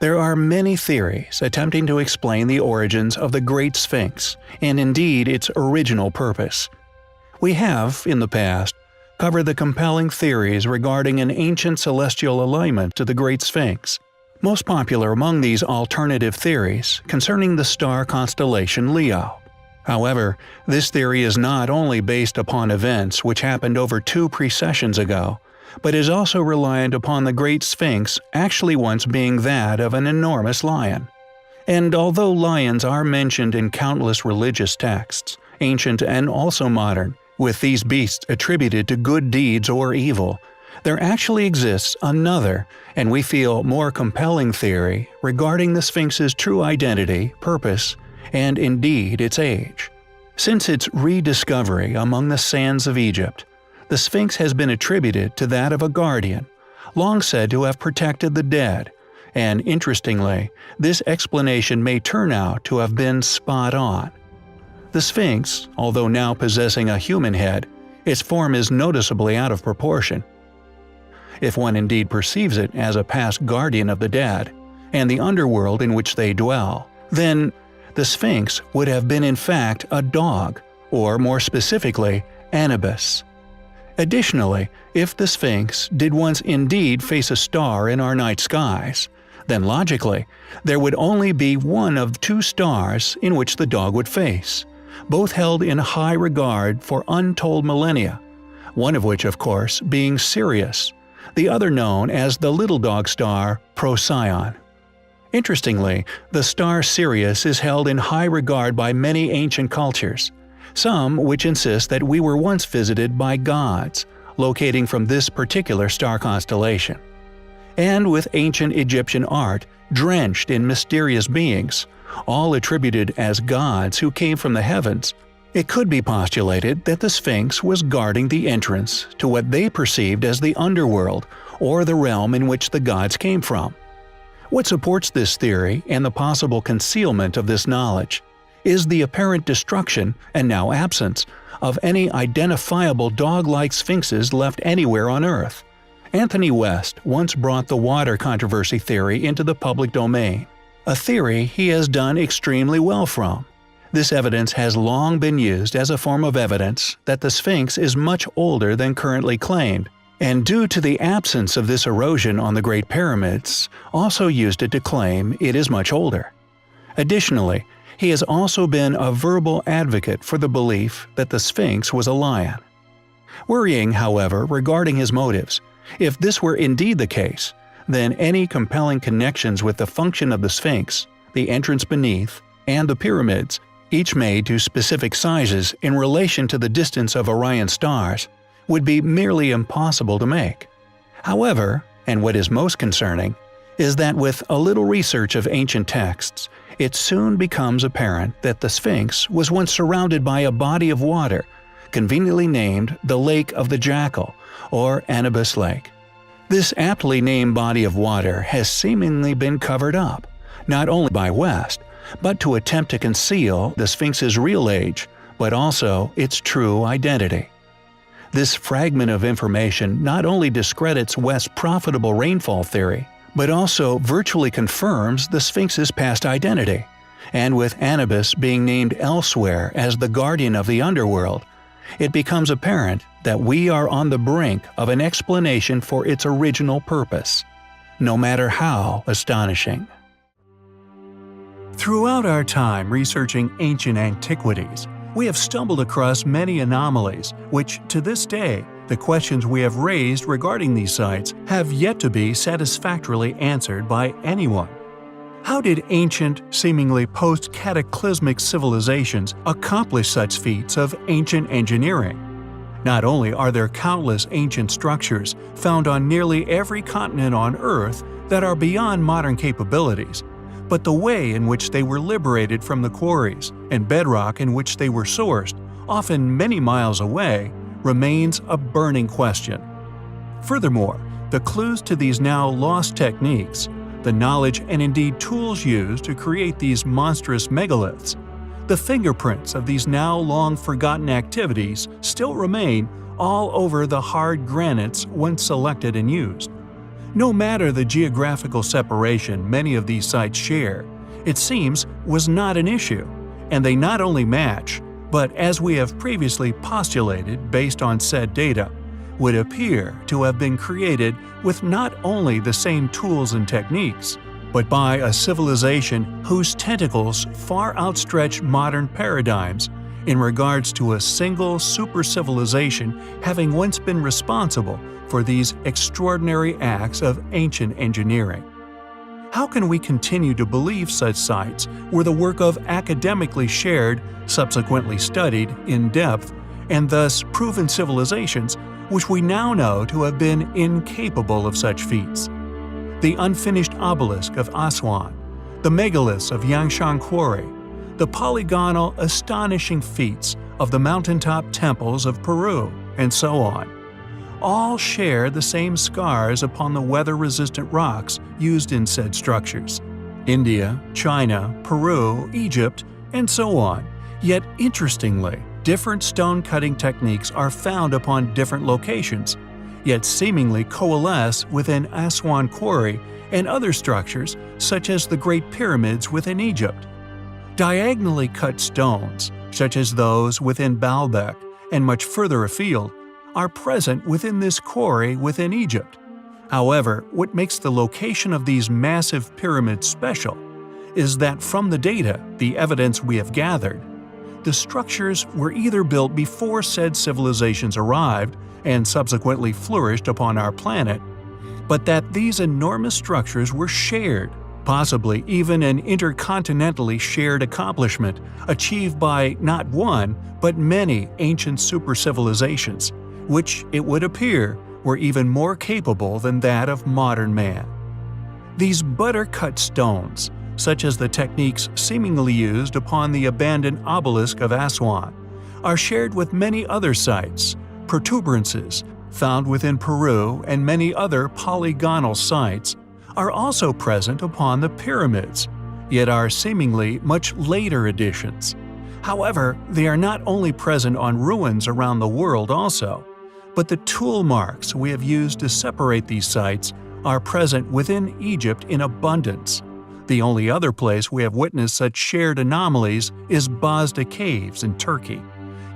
There are many theories attempting to explain the origins of the Great Sphinx, and indeed its original purpose. We have, in the past, covered the compelling theories regarding an ancient celestial alignment to the Great Sphinx. Most popular among these alternative theories concerning the star constellation Leo. However, this theory is not only based upon events which happened over 2 precessions ago, but is also reliant upon the Great Sphinx actually once being that of an enormous lion. And although lions are mentioned in countless religious texts, ancient and also modern, with these beasts attributed to good deeds or evil, there actually exists another, and we feel more compelling theory regarding the Sphinx's true identity, purpose, and indeed its age. Since its rediscovery among the sands of Egypt, the Sphinx has been attributed to that of a guardian, long said to have protected the dead, and interestingly, this explanation may turn out to have been spot on. The Sphinx, although now possessing a human head, its form is noticeably out of proportion. If one indeed perceives it as a past guardian of the dead, and the underworld in which they dwell, then the Sphinx would have been in fact a dog, or more specifically, Anubis. Additionally, if the Sphinx did once indeed face a star in our night skies, then logically, there would only be one of 2 stars in which the dog would face, both held in high regard for untold millennia, one of which of course being Sirius, the other known as the little dog star Procyon. Interestingly, the star Sirius is held in high regard by many ancient cultures, some which insist that we were once visited by gods, locating from this particular star constellation. And with ancient Egyptian art drenched in mysterious beings, all attributed as gods who came from the heavens, it could be postulated that the Sphinx was guarding the entrance to what they perceived as the underworld, or the realm in which the gods came from. What supports this theory and the possible concealment of this knowledge is the apparent destruction, and now absence, of any identifiable dog-like sphinxes left anywhere on Earth. Anthony West once brought the water controversy theory into the public domain, a theory he has done extremely well from. This evidence has long been used as a form of evidence that the Sphinx is much older than currently claimed, and due to the absence of this erosion on the Great Pyramids, also used it to claim it is much older. Additionally, he has also been a verbal advocate for the belief that the Sphinx was a lion. Worrying, however, regarding his motives, if this were indeed the case, then any compelling connections with the function of the Sphinx, the entrance beneath, and the pyramids, each made to specific sizes in relation to the distance of Orion stars, would be merely impossible to make. However, and what is most concerning, is that with a little research of ancient texts, it soon becomes apparent that the Sphinx was once surrounded by a body of water, conveniently named the Lake of the Jackal, or Anubis Lake. This aptly named body of water has seemingly been covered up, not only by West, but to attempt to conceal the Sphinx's real age, but also its true identity. This fragment of information not only discredits West's profitable rainfall theory, but also virtually confirms the Sphinx's past identity, and with Anubis being named elsewhere as the guardian of the underworld, it becomes apparent that we are on the brink of an explanation for its original purpose, no matter how astonishing. Throughout our time researching ancient antiquities, we have stumbled across many anomalies which, to this day, the questions we have raised regarding these sites have yet to be satisfactorily answered by anyone. How did ancient, seemingly post-cataclysmic civilizations accomplish such feats of ancient engineering? Not only are there countless ancient structures found on nearly every continent on Earth that are beyond modern capabilities, but the way in which they were liberated from the quarries and bedrock in which they were sourced, often many miles away, remains a burning question. Furthermore, the clues to these now lost techniques, the knowledge and indeed tools used to create these monstrous megaliths, the fingerprints of these now long forgotten activities still remain all over the hard granites once selected and used. No matter the geographical separation many of these sites share, it seems was not an issue, and they not only match, but as we have previously postulated based on said data, would appear to have been created with not only the same tools and techniques, but by a civilization whose tentacles far outstretch modern paradigms in regards to a single super-civilization having once been responsible for these extraordinary acts of ancient engineering. How can we continue to believe such sites were the work of academically shared, subsequently studied in depth, and thus proven civilizations which we now know to have been incapable of such feats? The unfinished obelisk of Aswan, the megaliths of Yangshan Quarry, the polygonal astonishing feats of the mountaintop temples of Peru, and so on, all share the same scars upon the weather-resistant rocks used in said structures. India, China, Peru, Egypt, and so on. Yet interestingly, different stone-cutting techniques are found upon different locations, yet seemingly coalesce within Aswan Quarry and other structures such as the Great Pyramids within Egypt. Diagonally cut stones, such as those within Baalbek and much further afield, are present within this quarry within Egypt. However, what makes the location of these massive pyramids special is that from the data, the evidence we have gathered, the structures were either built before said civilizations arrived and subsequently flourished upon our planet, but that these enormous structures were shared, possibly even an intercontinentally shared accomplishment achieved by not one but many ancient super-civilizations, which, it would appear, were even more capable than that of modern man. These butter-cut stones, such as the techniques seemingly used upon the abandoned obelisk of Aswan, are shared with many other sites, protuberances found within Peru and many other polygonal sites are also present upon the pyramids, yet are seemingly much later additions. However, they are not only present on ruins around the world also, but the tool marks we have used to separate these sites are present within Egypt in abundance. The only other place we have witnessed such shared anomalies is Bosda Caves in Turkey,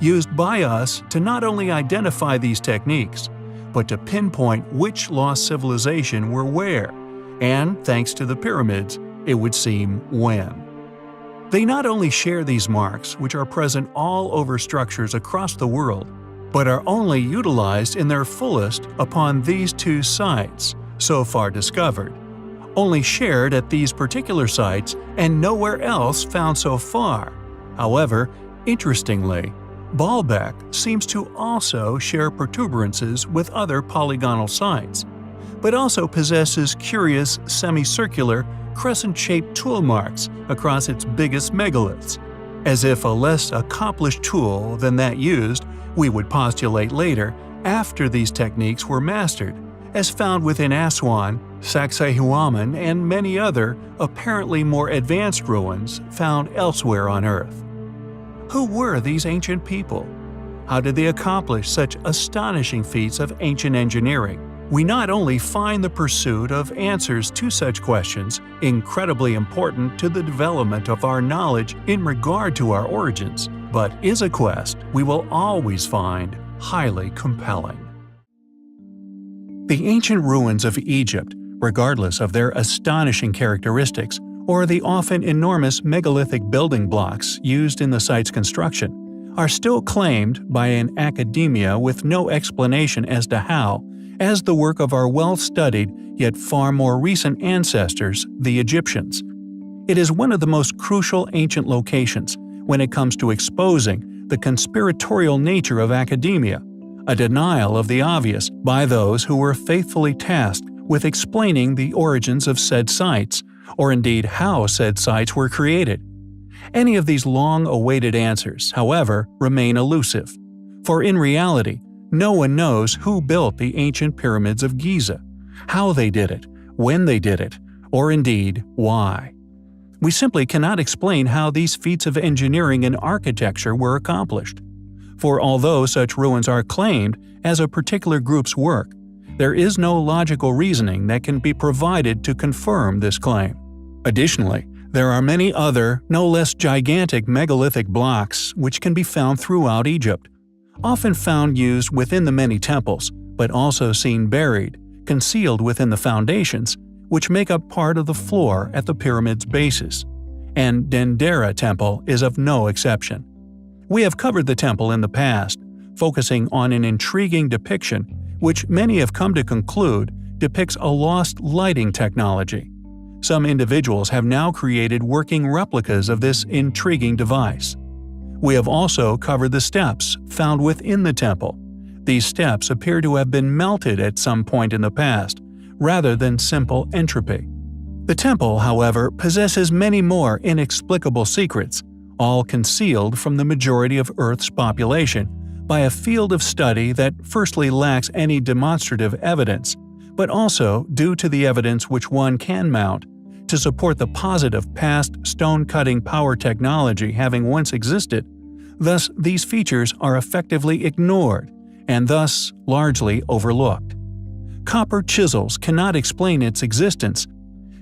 used by us to not only identify these techniques, but to pinpoint which lost civilization were where, and thanks to the pyramids, it would seem when. They not only share these marks, which are present all over structures across the world, but are only utilized in their fullest upon these two sites, so far discovered, only shared at these particular sites and nowhere else found so far. However, interestingly, Baalbek seems to also share protuberances with other polygonal sites, but also possesses curious semicircular, crescent-shaped tool marks across its biggest megaliths, as if a less accomplished tool than that used, we would postulate later, after these techniques were mastered, as found within Aswan, Sacsayhuaman, and many other, apparently more advanced ruins found elsewhere on Earth. Who were these ancient people? How did they accomplish such astonishing feats of ancient engineering? We not only find the pursuit of answers to such questions incredibly important to the development of our knowledge in regard to our origins, but is a quest we will always find highly compelling. The ancient ruins of Egypt, regardless of their astonishing characteristics or the often enormous megalithic building blocks used in the site's construction, are still claimed by an academia with no explanation as to how, as the work of our well-studied yet far more recent ancestors, the Egyptians. It is one of the most crucial ancient locations when it comes to exposing the conspiratorial nature of academia, a denial of the obvious by those who were faithfully tasked with explaining the origins of said sites, or indeed how said sites were created. Any of these long-awaited answers, however, remain elusive, for in reality, no one knows who built the ancient pyramids of Giza, how they did it, when they did it, or indeed why. We simply cannot explain how these feats of engineering and architecture were accomplished. For although such ruins are claimed as a particular group's work, there is no logical reasoning that can be provided to confirm this claim. Additionally, there are many other, no less gigantic megalithic blocks which can be found throughout Egypt, often found used within the many temples, but also seen buried, concealed within the foundations, which make up part of the floor at the pyramid's bases. And Dendera Temple is of no exception. We have covered the temple in the past, focusing on an intriguing depiction which many have come to conclude depicts a lost lighting technology. Some individuals have now created working replicas of this intriguing device. We have also covered the steps found within the temple. These steps appear to have been melted at some point in the past, rather than simple entropy. The temple, however, possesses many more inexplicable secrets, all concealed from the majority of Earth's population by a field of study that firstly lacks any demonstrative evidence, but also due to the evidence which one can mount to support the positive past stone-cutting power technology having once existed. Thus, these features are effectively ignored and thus largely overlooked. Copper chisels cannot explain its existence.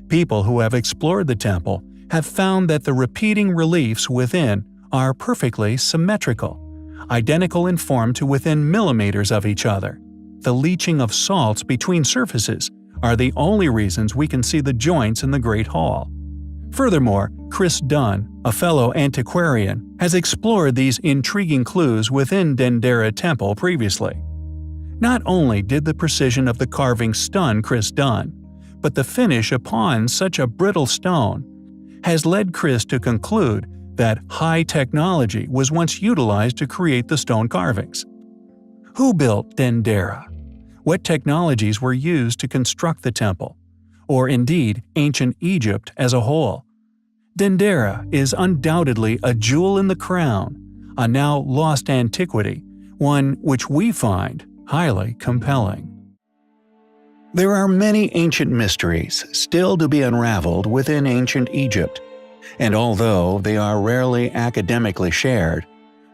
People who have explored the temple have found that the repeating reliefs within are perfectly symmetrical, identical in form to within millimeters of each other. The leaching of salts between surfaces are the only reasons we can see the joints in the Great Hall. Furthermore, Chris Dunn, a fellow antiquarian, has explored these intriguing clues within Dendera Temple previously. Not only did the precision of the carving stun Chris Dunn, but the finish upon such a brittle stone has led Chris to conclude that high technology was once utilized to create the stone carvings. Who built Dendera? What technologies were used to construct the temple, or indeed ancient Egypt as a whole? Dendera is undoubtedly a jewel in the crown, a now lost antiquity, one which we find highly compelling. There are many ancient mysteries still to be unraveled within ancient Egypt, and although they are rarely academically shared,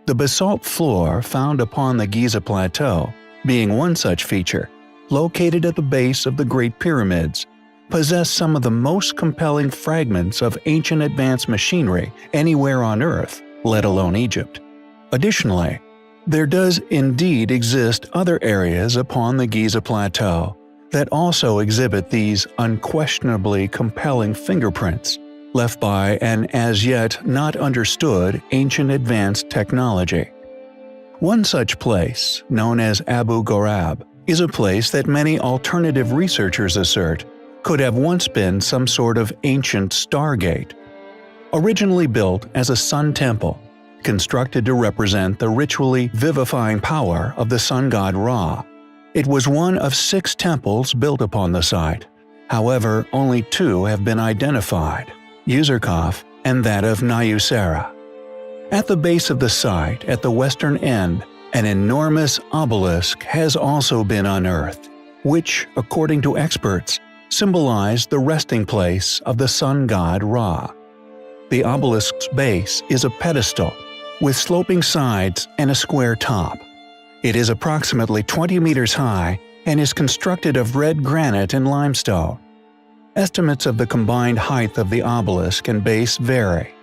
the basalt floor found upon the Giza Plateau, being one such feature, located at the base of the Great Pyramids, possess some of the most compelling fragments of ancient advanced machinery anywhere on Earth, let alone Egypt. Additionally, there does indeed exist other areas upon the Giza Plateau that also exhibit these unquestionably compelling fingerprints, left by an as yet not understood ancient advanced technology. One such place, known as Abu Ghorab, is a place that many alternative researchers assert could have once been some sort of ancient stargate. Originally built as a sun temple, constructed to represent the ritually vivifying power of the sun god Ra, it was one of 6 temples built upon the site. However, only 2 have been identified, Uzurkaf and that of Nayusera. At the base of the site, at the western end, an enormous obelisk has also been unearthed, which, according to experts, symbolized the resting place of the sun god Ra. The obelisk's base is a pedestal, with sloping sides and a square top. It is approximately 20 meters high and is constructed of red granite and limestone. Estimates of the combined height of the obelisk and base vary,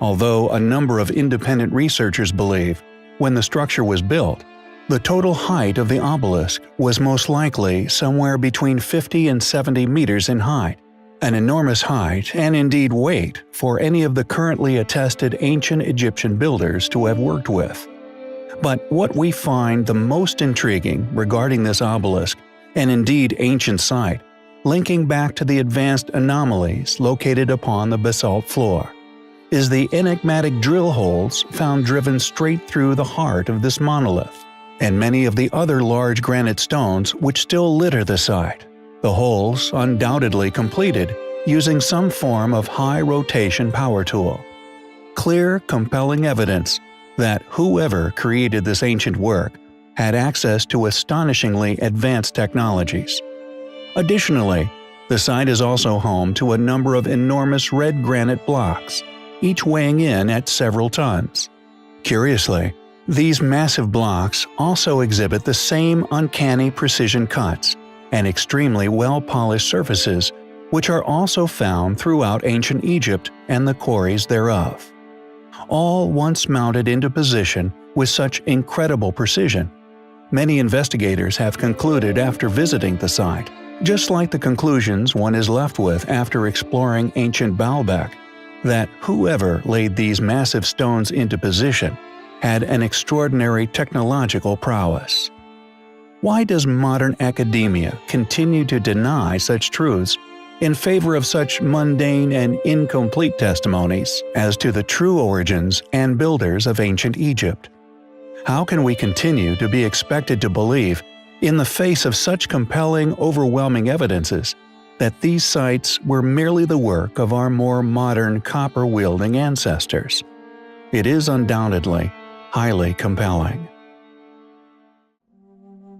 although a number of independent researchers believe, when the structure was built, the total height of the obelisk was most likely somewhere between 50 and 70 meters in height, an enormous height and indeed weight for any of the currently attested ancient Egyptian builders to have worked with. But what we find the most intriguing regarding this obelisk, and indeed ancient site, linking back to the advanced anomalies located upon the basalt floor, is the enigmatic drill holes found driven straight through the heart of this monolith, and many of the other large granite stones which still litter the site. The holes undoubtedly completed using some form of high-rotation power tool. Clear, compelling evidence that whoever created this ancient work had access to astonishingly advanced technologies. Additionally, the site is also home to a number of enormous red granite blocks, each weighing in at several tons. Curiously, these massive blocks also exhibit the same uncanny precision cuts, and extremely well-polished surfaces, which are also found throughout ancient Egypt and the quarries thereof. All once mounted into position with such incredible precision. Many investigators have concluded after visiting the site, just like the conclusions one is left with after exploring ancient Baalbek, that whoever laid these massive stones into position had an extraordinary technological prowess. Why does modern academia continue to deny such truths in favor of such mundane and incomplete testimonies as to the true origins and builders of ancient Egypt? How can we continue to be expected to believe, in the face of such compelling, overwhelming evidences, that these sites were merely the work of our more modern copper-wielding ancestors? It is undoubtedly highly compelling.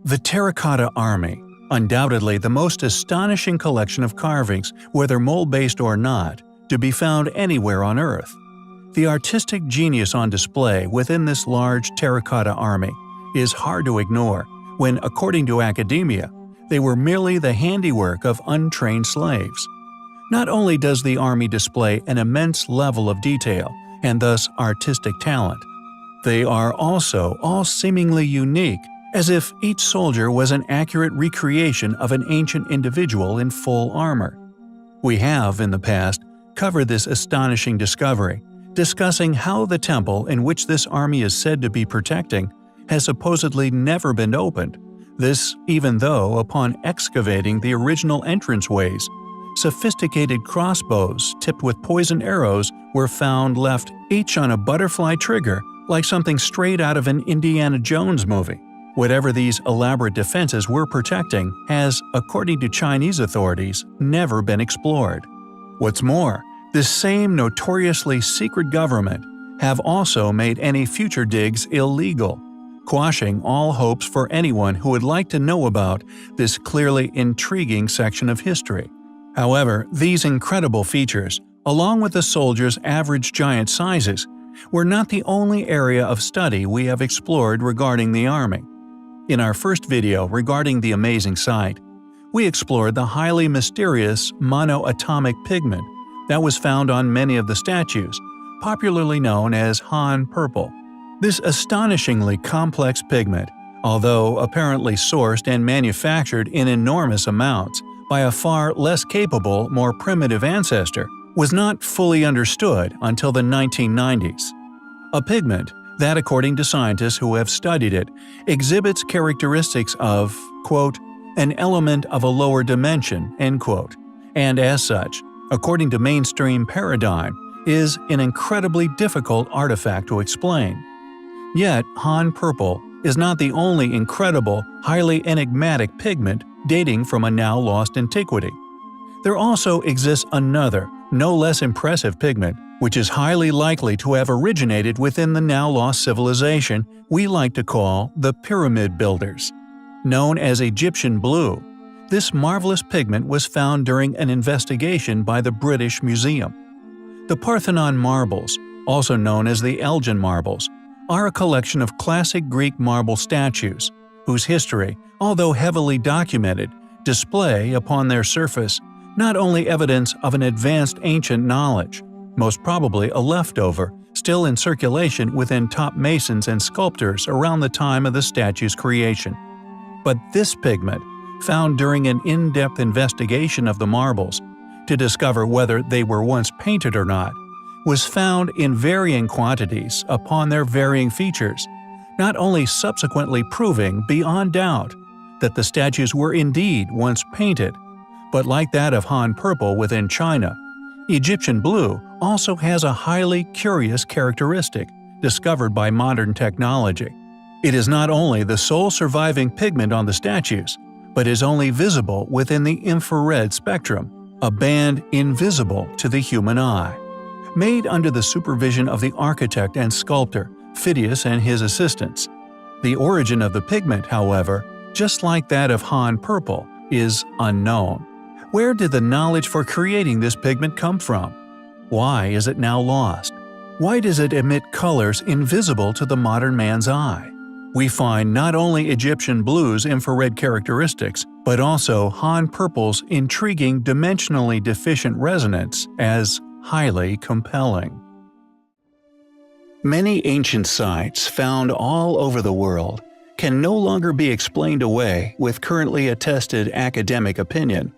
The Terracotta Army, undoubtedly the most astonishing collection of carvings, whether mold-based or not, to be found anywhere on Earth. The artistic genius on display within this large terracotta army is hard to ignore when, according to academia, they were merely the handiwork of untrained slaves. Not only does the army display an immense level of detail and thus artistic talent, they are also all seemingly unique, as if each soldier was an accurate recreation of an ancient individual in full armor. We have, in the past, covered this astonishing discovery, discussing how the temple in which this army is said to be protecting has supposedly never been opened, this even though, upon excavating the original entranceways, sophisticated crossbows tipped with poisoned arrows were found left each on a butterfly trigger like something straight out of an Indiana Jones movie. Whatever these elaborate defenses were protecting has, according to Chinese authorities, never been explored. What's more, this same notoriously secret government have also made any future digs illegal, quashing all hopes for anyone who would like to know about this clearly intriguing section of history. However, these incredible features, along with the soldiers' average giant sizes, were not the only area of study we have explored regarding the army. In our first video regarding the amazing site, we explored the highly mysterious monoatomic pigment that was found on many of the statues, popularly known as Han purple. This astonishingly complex pigment, although apparently sourced and manufactured in enormous amounts by a far less capable, more primitive ancestor, was not fully understood until the 1990s. A pigment that, according to scientists who have studied it, exhibits characteristics of, quote, an element of a lower dimension, end quote, and as such, according to mainstream paradigm, is an incredibly difficult artifact to explain. Yet, Han purple is not the only incredible, highly enigmatic pigment dating from a now lost antiquity. There also exists another, no less impressive pigment, which is highly likely to have originated within the now lost civilization we like to call the Pyramid Builders. Known as Egyptian blue, this marvelous pigment was found during an investigation by the British Museum. The Parthenon marbles, also known as the Elgin marbles, are a collection of classic Greek marble statues, whose history, although heavily documented, display upon their surface not only evidence of an advanced ancient knowledge, most probably a leftover, still in circulation within top masons and sculptors around the time of the statue's creation. But this pigment, found during an in-depth investigation of the marbles, to discover whether they were once painted or not, was found in varying quantities upon their varying features, not only subsequently proving beyond doubt that the statues were indeed once painted, but like that of Han purple within China, Egyptian blue also has a highly curious characteristic discovered by modern technology. It is not only the sole surviving pigment on the statues, but is only visible within the infrared spectrum, a band invisible to the human eye. Made under the supervision of the architect and sculptor Phidias and his assistants. The origin of the pigment, however, just like that of Han purple, is unknown. Where did the knowledge for creating this pigment come from? Why is it now lost? Why does it emit colors invisible to the modern man's eye? We find not only Egyptian blue's infrared characteristics, but also Han purple's intriguing dimensionally deficient resonance as highly compelling. Many ancient sites found all over the world can no longer be explained away with currently attested academic opinion.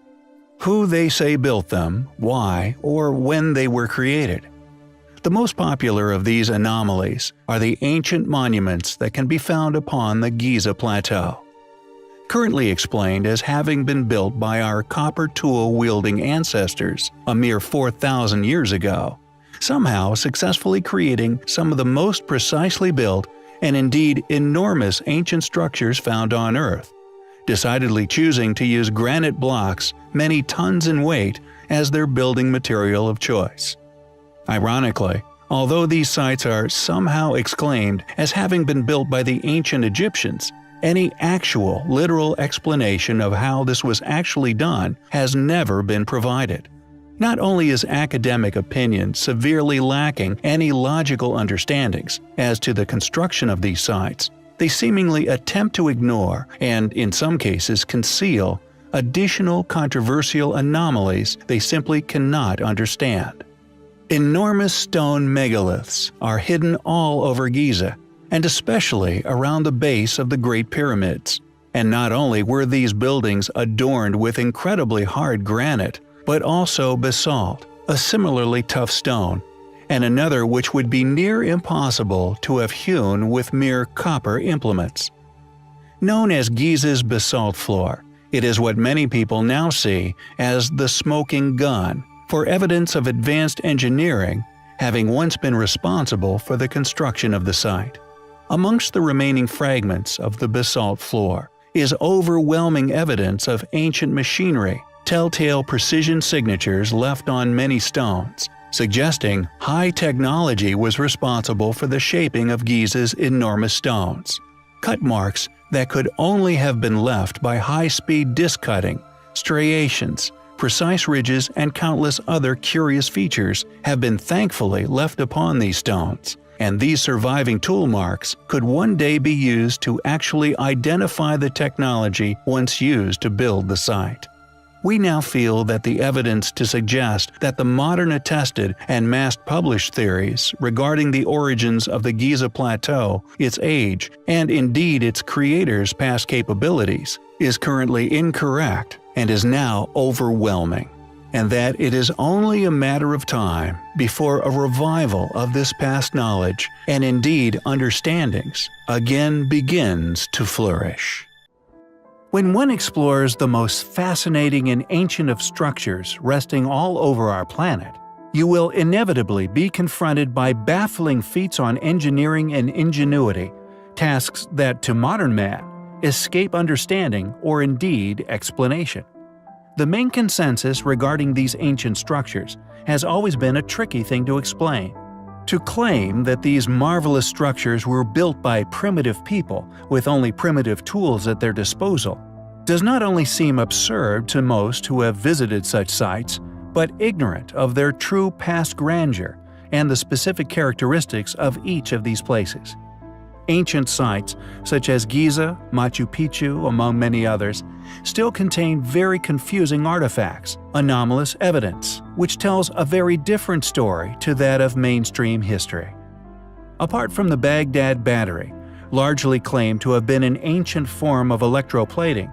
Who they say built them, why, or when they were created. The most popular of these anomalies are the ancient monuments that can be found upon the Giza Plateau. Currently explained as having been built by our copper tool-wielding ancestors a mere 4,000 years ago, somehow successfully creating some of the most precisely built and indeed enormous ancient structures found on Earth, decidedly choosing to use granite blocks many tons in weight as their building material of choice. Ironically, although these sites are somehow exclaimed as having been built by the ancient Egyptians, any actual, literal explanation of how this was actually done has never been provided. Not only is academic opinion severely lacking any logical understandings as to the construction of these sites, they seemingly attempt to ignore, and in some cases conceal, additional controversial anomalies they simply cannot understand. Enormous stone megaliths are hidden all over Giza, and especially around the base of the Great Pyramids. And not only were these buildings adorned with incredibly hard granite, but also basalt, a similarly tough stone, and another which would be near impossible to have hewn with mere copper implements. Known as Giza's basalt floor, it is what many people now see as the smoking gun for evidence of advanced engineering having once been responsible for the construction of the site. Amongst the remaining fragments of the basalt floor is overwhelming evidence of ancient machinery, telltale precision signatures left on many stones, suggesting high technology was responsible for the shaping of Giza's enormous stones. Cut marks that could only have been left by high-speed disc cutting, striations, precise ridges, and countless other curious features have been thankfully left upon these stones, and these surviving tool marks could one day be used to actually identify the technology once used to build the site. We now feel that the evidence to suggest that the modern attested and mass-published theories regarding the origins of the Giza Plateau, its age, and indeed its creators' past capabilities, is currently incorrect and is now overwhelming, and that it is only a matter of time before a revival of this past knowledge and indeed understandings again begins to flourish. When one explores the most fascinating and ancient of structures resting all over our planet, you will inevitably be confronted by baffling feats on engineering and ingenuity, tasks that to modern man escape understanding or indeed explanation. The main consensus regarding these ancient structures has always been a tricky thing to explain. To claim that these marvelous structures were built by primitive people with only primitive tools at their disposal does not only seem absurd to most who have visited such sites, but ignorant of their true past grandeur and the specific characteristics of each of these places. Ancient sites, such as Giza, Machu Picchu, among many others, still contain very confusing artifacts, anomalous evidence, which tells a very different story to that of mainstream history. Apart from the Baghdad Battery, largely claimed to have been an ancient form of electroplating,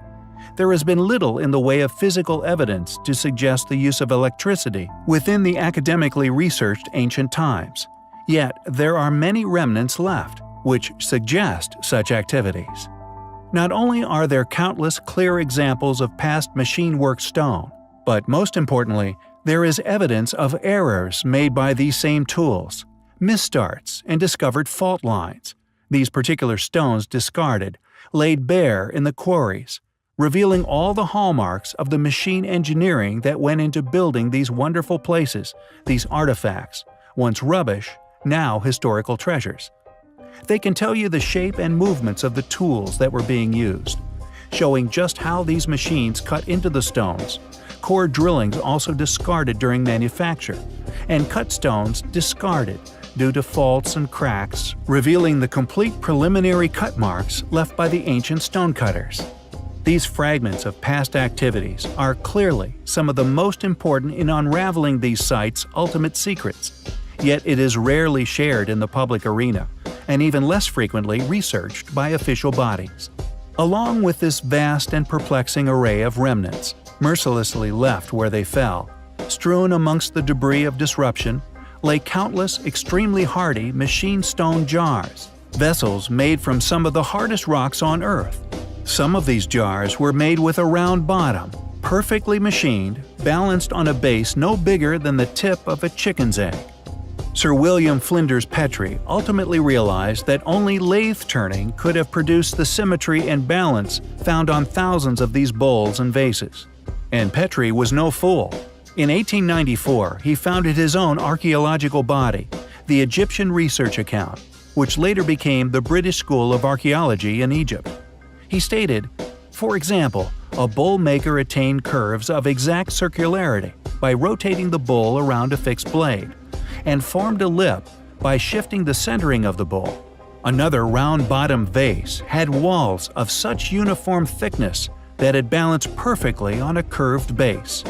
there has been little in the way of physical evidence to suggest the use of electricity within the academically researched ancient times. Yet there are many remnants left, which suggest such activities. Not only are there countless clear examples of past machine-worked stone, but most importantly, there is evidence of errors made by these same tools, misstarts, and discovered fault lines, these particular stones discarded, laid bare in the quarries, revealing all the hallmarks of the machine engineering that went into building these wonderful places, these artifacts, once rubbish, now historical treasures. They can tell you the shape and movements of the tools that were being used, showing just how these machines cut into the stones, core drillings also discarded during manufacture, and cut stones discarded, due to faults and cracks, revealing the complete preliminary cut marks left by the ancient stonecutters. These fragments of past activities are clearly some of the most important in unraveling these sites' ultimate secrets, yet it is rarely shared in the public arena, and even less frequently researched by official bodies. Along with this vast and perplexing array of remnants, mercilessly left where they fell, strewn amongst the debris of disruption, lay countless extremely hardy machine stone jars, vessels made from some of the hardest rocks on Earth. Some of these jars were made with a round bottom, perfectly machined, balanced on a base no bigger than the tip of a chicken's egg. Sir William Flinders Petrie ultimately realized that only lathe turning could have produced the symmetry and balance found on thousands of these bowls and vases. And Petrie was no fool. In 1894, he founded his own archaeological body, the Egyptian Research Account, which later became the British School of Archaeology in Egypt. He stated, for example, a bowl maker attained curves of exact circularity by rotating the bowl around a fixed blade, and formed a lip by shifting the centering of the bowl. Another round-bottomed vase had walls of such uniform thickness that it balanced perfectly on a curved base.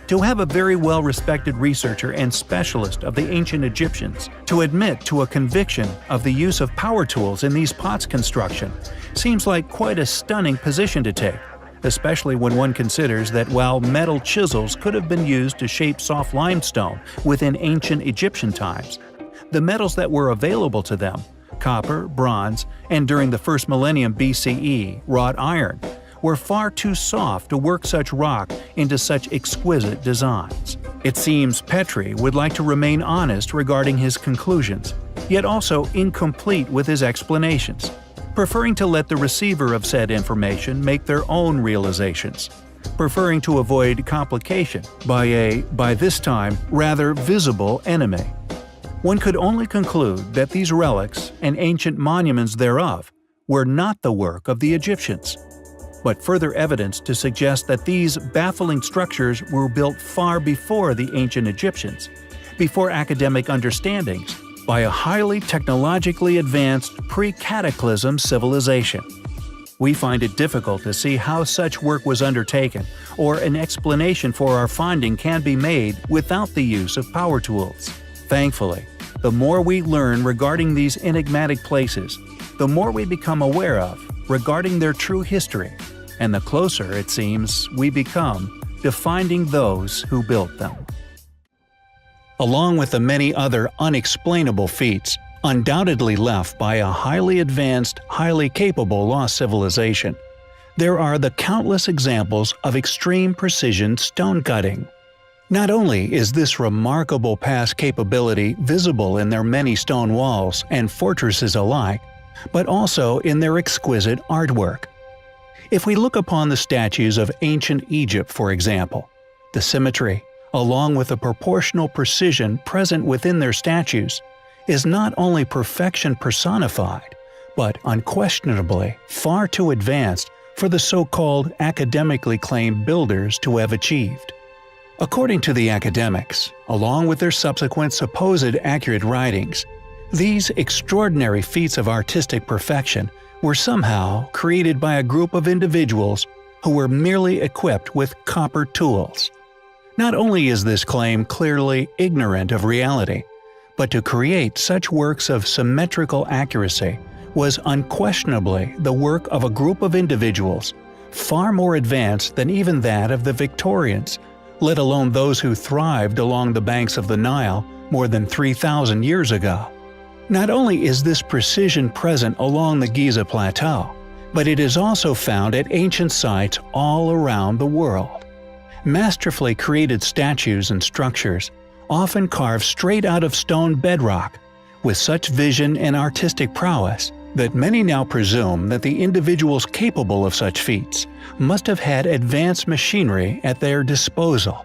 To have a very well-respected researcher and specialist of the ancient Egyptians to admit to a conviction of the use of power tools in these pots construction seems like quite a stunning position to take, especially when one considers that while metal chisels could have been used to shape soft limestone within ancient Egyptian times, the metals that were available to them, copper, bronze, and during the first millennium BCE, wrought iron, were far too soft to work such rock into such exquisite designs. It seems Petrie would like to remain honest regarding his conclusions, yet also incomplete with his explanations, preferring to let the receiver of said information make their own realizations, preferring to avoid complication by a, by this time, rather visible enemy. One could only conclude that these relics and ancient monuments thereof were not the work of the Egyptians, but further evidence to suggest that these baffling structures were built far before the ancient Egyptians, before academic understandings, by a highly technologically advanced pre-cataclysm civilization. We find it difficult to see how such work was undertaken, or an explanation for our finding can be made without the use of power tools. Thankfully, the more we learn regarding these enigmatic places, the more we become aware of regarding their true history, and the closer, it seems, we become to finding those who built them. Along with the many other unexplainable feats, undoubtedly left by a highly advanced, highly capable lost civilization, there are the countless examples of extreme precision stone cutting. Not only is this remarkable past capability visible in their many stone walls and fortresses alike, but also in their exquisite artwork. If we look upon the statues of ancient Egypt, for example, the symmetry, along with the proportional precision present within their statues, is not only perfection personified, but unquestionably far too advanced for the so-called academically claimed builders to have achieved. According to the academics, along with their subsequent supposed accurate writings, these extraordinary feats of artistic perfection were somehow created by a group of individuals who were merely equipped with copper tools. Not only is this claim clearly ignorant of reality, but to create such works of symmetrical accuracy was unquestionably the work of a group of individuals far more advanced than even that of the Victorians, let alone those who thrived along the banks of the Nile more than 3,000 years ago. Not only is this precision present along the Giza Plateau, but it is also found at ancient sites all around the world. Masterfully created statues and structures, often carved straight out of stone bedrock, with such vision and artistic prowess that many now presume that the individuals capable of such feats must have had advanced machinery at their disposal.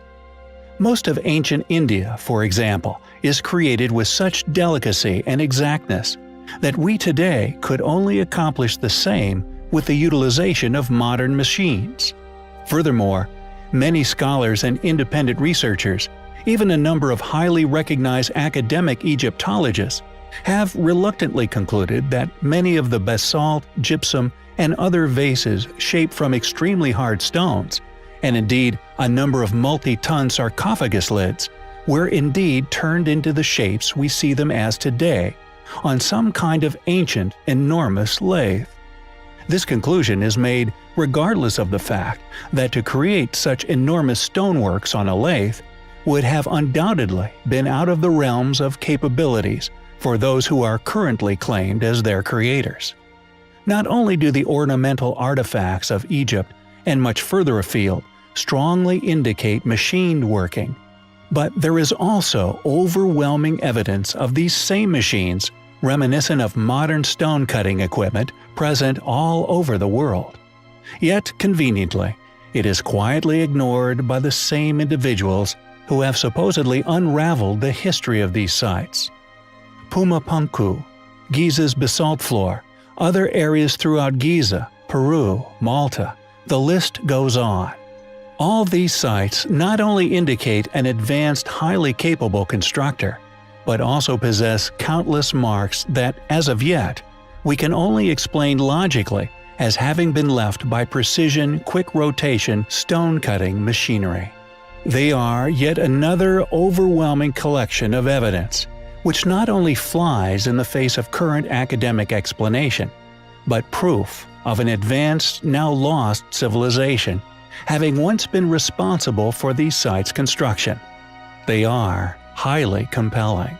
Most of ancient India, for example, is created with such delicacy and exactness that we today could only accomplish the same with the utilization of modern machines. Furthermore, many scholars and independent researchers Even a number of highly recognized academic Egyptologists have reluctantly concluded that many of the basalt, gypsum, and other vases shaped from extremely hard stones, and indeed a number of multi-ton sarcophagus lids, were indeed turned into the shapes we see them as today, on some kind of ancient, enormous lathe. This conclusion is made regardless of the fact that to create such enormous stoneworks on a lathe would have undoubtedly been out of the realms of capabilities for those who are currently claimed as their creators. Not only do the ornamental artifacts of Egypt and much further afield strongly indicate machined working, but there is also overwhelming evidence of these same machines reminiscent of modern stone-cutting equipment present all over the world. Yet, conveniently, it is quietly ignored by the same individuals who have supposedly unraveled the history of these sites. Pumapunku, Giza's basalt floor, other areas throughout Giza, Peru, Malta, the list goes on. All these sites not only indicate an advanced, highly capable constructor, but also possess countless marks that, as of yet, we can only explain logically as having been left by precision, quick-rotation, stone-cutting machinery. They are yet another overwhelming collection of evidence, which not only flies in the face of current academic explanation, but proof of an advanced, now lost civilization, having once been responsible for these sites' construction. They are highly compelling.